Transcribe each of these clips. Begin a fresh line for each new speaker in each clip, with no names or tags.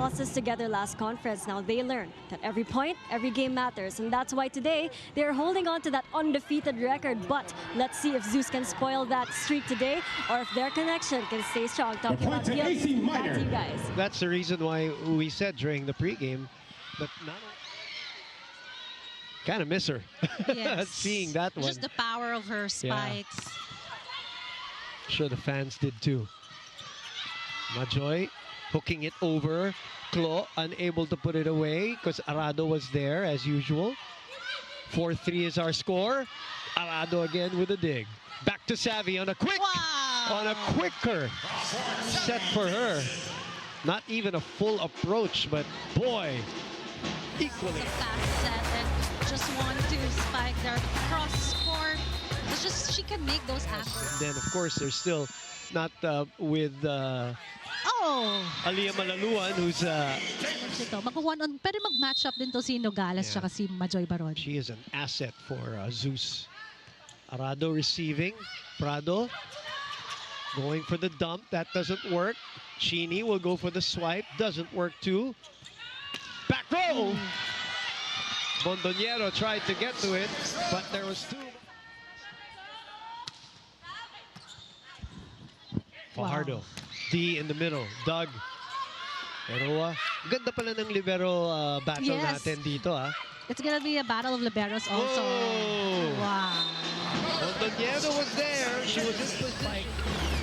losses together last conference. Now they learned that every point, every game matters. And that's why today they're holding on to that undefeated record. But let's see if Zeus can spoil that streak today or if their connection can stay strong. Talking about
to AC
back
Minor.
to you guys.
That's the reason why we said during the pregame that not kind of miss her.
Yes.
Seeing that one.
Just the power of her spikes.
Sure the fans did too. Majoy hooking it over. Klo unable to put it away because Arado was there as usual. 4-3 is our score. Arado again with a dig. Back to Savvy on a quick, on a quicker set for her. Not even a full approach, but boy, equally.
A fast set and just want to spike their cross court. It's just she can make those happen.
And then of course they're still not with Aliyah Malaluan, who's
Ito, pwede mag-match up din to si Nogales tsaka si Majoy Baron.
she is an asset for Zeus. Arado receiving. Prado going for the dump. That doesn't work. Chini will go for the swipe. Doesn't work too. Back row. Mondoñero tried to get to it, but there was two. Fajardo. D in the middle. Doug. Pero ganda pala ng libero battle natin dito.
It's gonna be a battle of liberos also.
Whoa.
Wow.
Mondoñero was there. She was in position.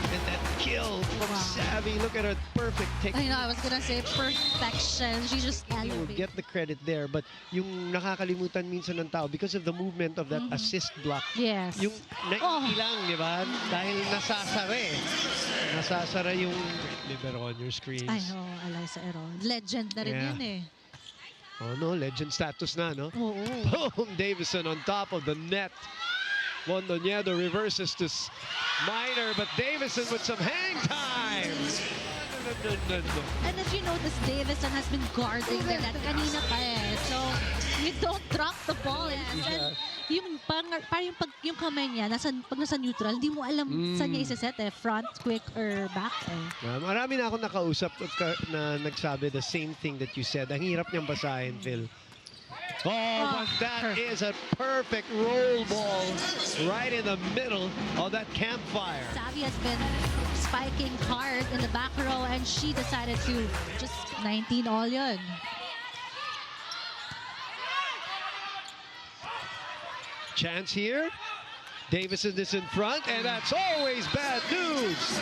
And that kill from Savvy. Look at her perfect take.
I know, I was gonna say perfection. She just
You will
elevated.
get the credit there, but yung nakakalimutan minsan ng tao because of the movement of that assist block.
Yes.
Yung naiilang, di ba? Dahil nasasara eh. Nasasara yung libero on your screens.
I know, Alyssa Eron. Legend na rin yun eh.
Oh no, legend status na, no?
Oo.
Boom! Davison on top of the net. Mondoñedo reverses to Minor, but Davison with some hang time. No.
And if you notice, Davison has been guarding the net kanina pa eh. So, you don't drop the ball. And yung, yung kamay niya, pag nasa neutral, hindi mo alam saan niya isa-set eh. Front, quick, or back eh.
Marami na akong nakausap na nagsabi the same thing that you said. Ang hirap niyang basahin, Phil. But that is a perfect roll ball right in the middle of that campfire.
Savvy has been spiking hard in the back row and she decided to just 19 all yun.
Chance here. Davison is in front, and that's always bad news.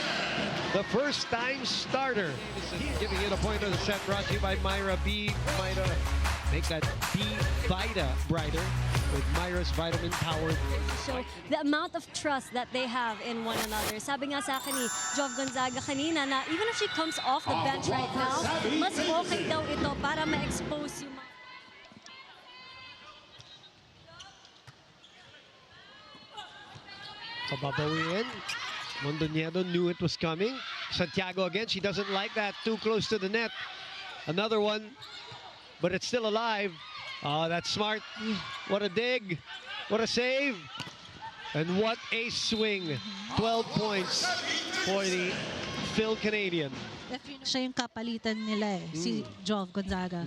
The first time starter. Giving it a point of the set, brought to you by Myra B. Myra. Make that B Vita brighter with Myra's vitamin powered.
So the amount of trust that they have in one another. Sabi nga sa akin ni Jov Gonzaga kanina na even if she comes off the bench right now, mas okay daw ito para ma-expose yung
Pababawiin. Mondoñedo knew it was coming. Santiago again, she doesn't like that. Too close to the net. Another one, but it's still alive. Oh, that's smart. What a dig. What a save. And what a swing. 12 points for the Phil Canadian.
Siya yung kapalitan nila eh, si Jov Gonzaga.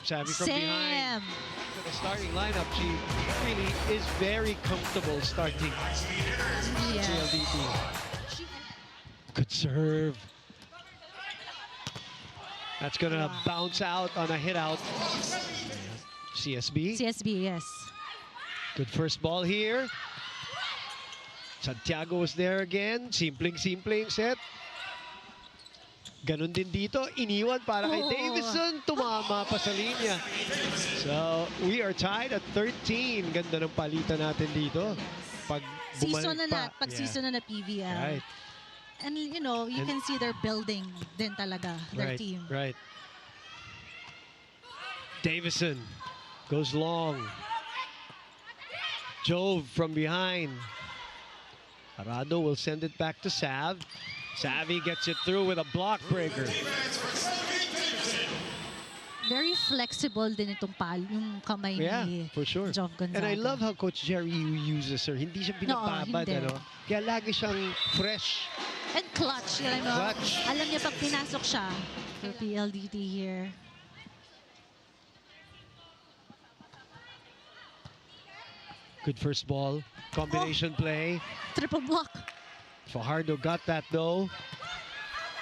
Savvy from behind. The starting lineup, she really is very comfortable starting GLDT. Good serve. That's going to bounce out on a hit out. CSB.
CSB, yes.
Good first ball here. Santiago was there again. Simpleng set. Ganun din dito. Iniwan para kay Davison. Tumama pa sa linya. So, we are tied at 13. Ganda ng palitan natin dito. Pag
season na season na PVL.
Right.
And you know, you can see they're building din talaga, their team.
Right. Davison goes long. Jove from behind. Arado will send it back to Sav. Savvy gets it through with a block breaker.
Very flexible din itong yung kamay ni
for sure.
Jov Gonzaga.
And I love how Coach Jerry uses her. Hindi siya binababad,
hindi.
Kaya lagi siyang fresh
And clutch. Alam mo,
Clutch.
alam niya pag pinasok siya for PLDT here.
Good first ball. Combination play.
Triple block.
Fajardo got that though.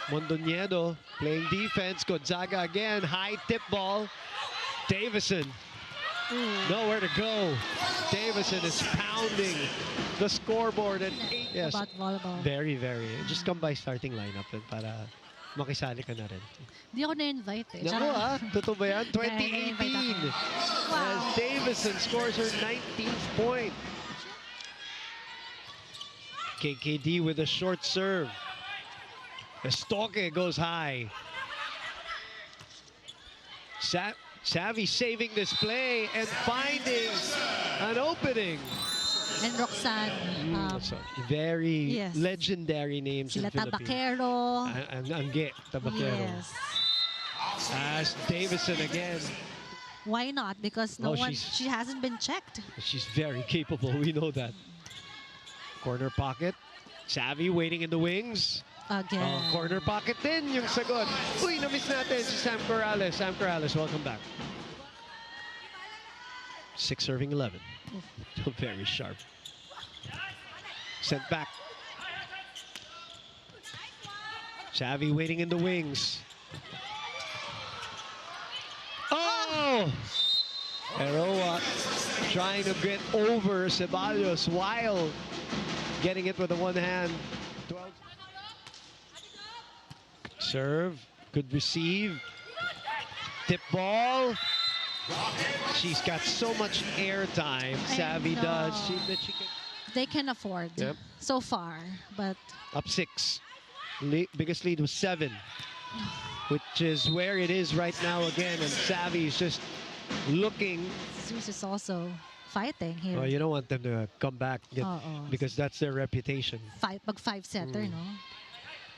Mondoñedo playing defense. Gonzaga again. High tip ball. Davison. Nowhere to go. Davison is pounding the scoreboard at 8. Yes,
About volleyball.
very, very. Just come by starting lineup and para makisali ka na rin.
Hindi ako na-invite eh.
Naku totoo ba yan?
Na-invite
2018.
ako.
As Davison scores her 19th point. KKD with a short serve. Estoque goes high. Savvy saving this play and finding an opening.
And Roxanne.
So very
yes.
legendary names
Sila
in Philippines.
Tabakero.
Angge, Tabakero.
Yes.
As Davison again.
Why not? Because no one, she hasn't been checked.
She's very capable, we know that. Corner pocket. Savvy waiting in the wings.
Again.
Corner pocket din yung sagot. Uy, na-miss natin si Sam Corrales. Sam Corrales, welcome back. 6 serving 11. Very sharp. Sent back. Savvy waiting in the wings. Oh! Eroa trying to get over Ceballos while getting it with the one hand. 12. Serve, good receive. Tip ball. She's got so much airtime. Savvy does. That she can.
They can afford so far, but
Up 6. Biggest lead was 7, which is where it is right now again. And Savvy is just looking.
Zeus is also fighting here.
Oh, you don't want them to come back because that's their reputation.
Pag 5-setter, no?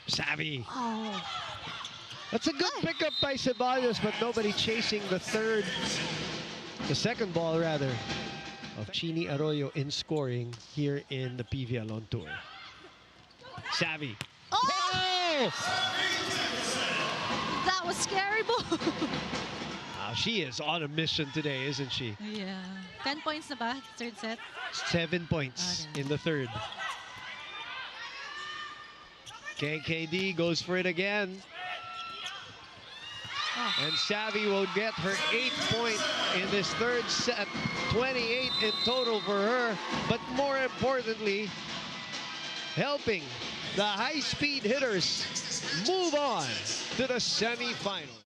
Savvy.
Oh.
That's a good pickup by Ceballos, but nobody chasing the second ball rather, of Chini Arroyo in scoring here in the PVL on tour. Savvy.
Oh! That was scary ball.
She is on a mission today, isn't she?
Yeah. 10 points na ba? Third set?
7 points in the third. KKD goes for it again. And Savvy will get her 8th point in this third set. 28 in total for her. But more importantly, helping the high-speed hitters move on to the semifinals.